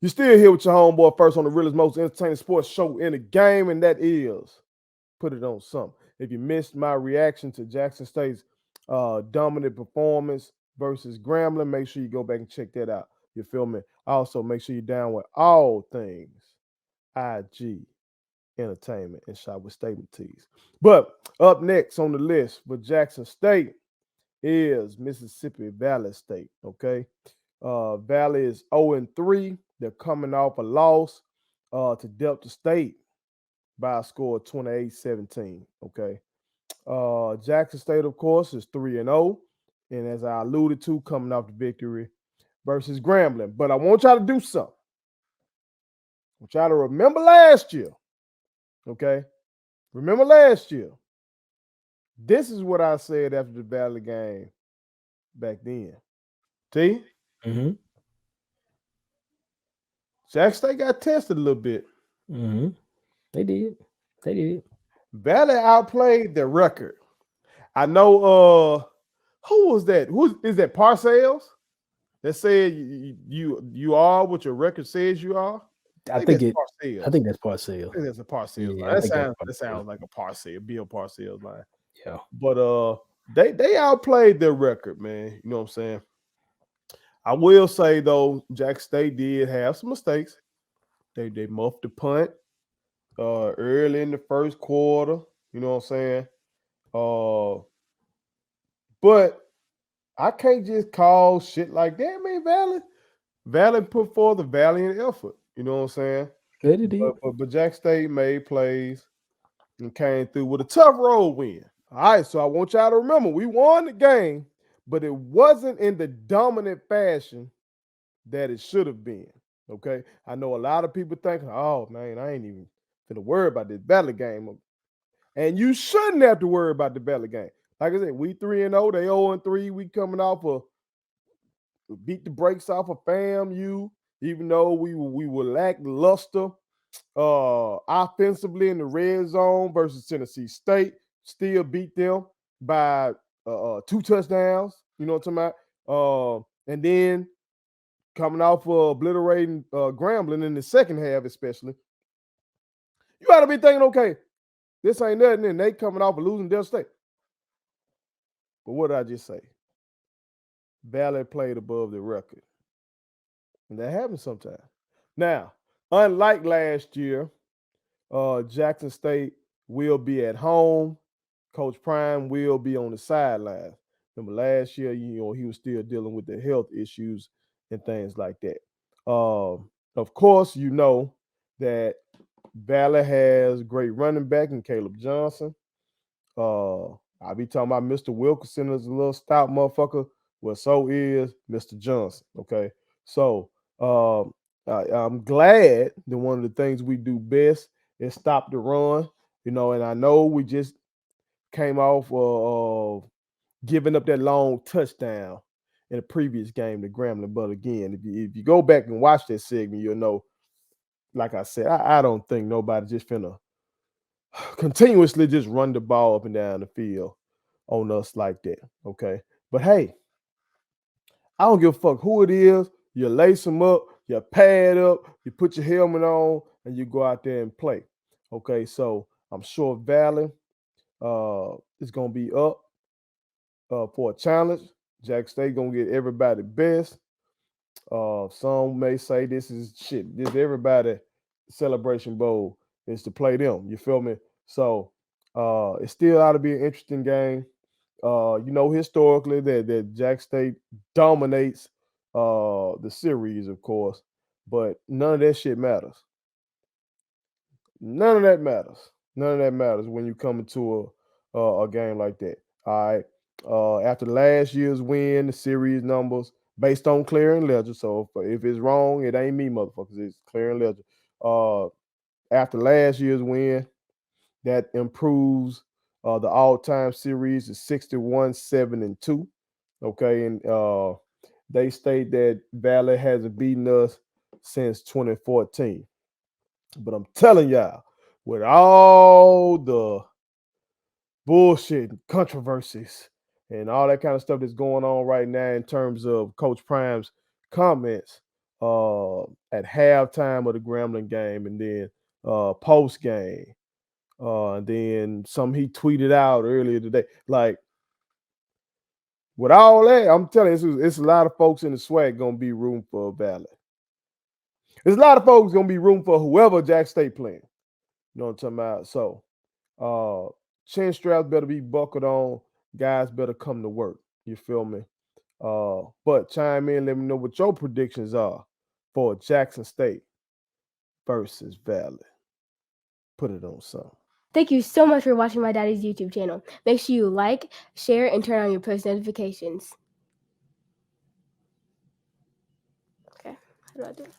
You're still here with your homeboy first on the realest, most entertaining sports show in the game, and that is Put It On Something. If you missed my reaction to Jackson State's dominant performance versus Grambling, make sure you go back and check that out. You feel me? Also, make sure you're down with all things IG Entertainment and Shop with Statement Tees. But up next on the list for Jackson State is Mississippi Valley State. Okay. Valley is 0-3. They're coming off a loss to Delta State by a score of 28-17. Okay. Jackson State, of course, is 3-0. And as I alluded to, coming off the victory versus Grambling. But I want y'all to do something. I want y'all to remember last year. Okay. Remember last year. This is what I said after the Valley game back then. See? Mm-hmm. Jackson State got tested a little bit. Mm-hmm. They did. They did. Valley outplayed their record. I know who was that? Who is that? Parcells? That said you are what your record says you are? I think think that's it. Parcells. I think that's part sale. I think that's a Parcells line. Yeah, I think that's That Parcells. sounds like a Parcells, Bill Parcells line. Yeah. But they outplayed their record, man. You know what I'm saying? I will say though, Jack State did have some mistakes. They muffed the punt early in the first quarter. You know what I'm saying? But I can't just call shit like that. I mean, Valley put forth a valiant effort. You know what I'm saying? Yeah, they did. But Jack State made plays and came through with a tough road win. All right, so I want y'all to remember we won the game, but it wasn't in the dominant fashion that it should have been. Okay, I know a lot of people thinking, "Oh man, I ain't even gonna worry about this Valley game," and you shouldn't have to worry about the Valley game. Like I said, we 3-0, they 0-3. We coming off a beat the brakes off of FAMU, even though we were lackluster offensively in the red zone versus Tennessee State. Still beat them by 2 touchdowns. You know what I'm talking about? And then coming off obliterating Grambling in the second half, especially, you got to be thinking, okay, this ain't nothing. And they coming off of losing Delta State. But what did I just say? Valley played above the record. And that happens sometimes. Now, unlike last year, Jackson State will be at home. Coach Prime will be on the sideline. Remember last year, he was still dealing with the health issues and things like that. Of course, you know that Valley has great running back in Caleb Johnson. I be talking about Mr. Wilkerson is a little stout motherfucker. Well, so is Mr. Johnson. Okay. So I'm glad that one of the things we do best is stop the run. And I know we just came off of giving up that long touchdown in the previous game to Grambling. But again, if you go back and watch that segment, you'll know, like I said, I don't think nobody just finna continuously just run the ball up and down the field on us like that. Okay. But hey, I don't give a fuck who it is. You lace them up, you pad up, you put your helmet on, and you go out there and play. Okay. So I'm sure Valley is gonna be up for a challenge. Jack State gonna get everybody best. Some may say this is shit. This everybody celebration bowl is to play them. You feel me? So it still ought to be an interesting game. Historically that Jack State dominates the series, of course, but none of that shit matters. None of that matters. None of that matters when you come into a game like that. All right. After last year's win, the series numbers based on clear and ledger. So if it's wrong, it ain't me, motherfuckers. It's clear and ledger. After last year's win, that improves the all-time series is 61-7-2. Okay, and they state that Valley hasn't beaten us since 2014. But I'm telling y'all, with all the bullshit and controversies and all that kind of stuff that's going on right now in terms of Coach Prime's comments, at halftime of the Grambling game, and then post game, and then some he tweeted out earlier today. Like with all that, I'm telling you, it's a lot of folks in the SWAC gonna be rooting for Valley. There's a lot of folks gonna be rooting for whoever Jack State playing. You know what I'm talking about? So chin straps better be buckled on. Guys better come to work. You feel me? But chime in, let me know what your predictions are for Jackson State versus Valley. Put it on something. Thank you so much for watching my daddy's YouTube channel. Make sure you like, share, and turn on your post notifications. Okay, how do I do it?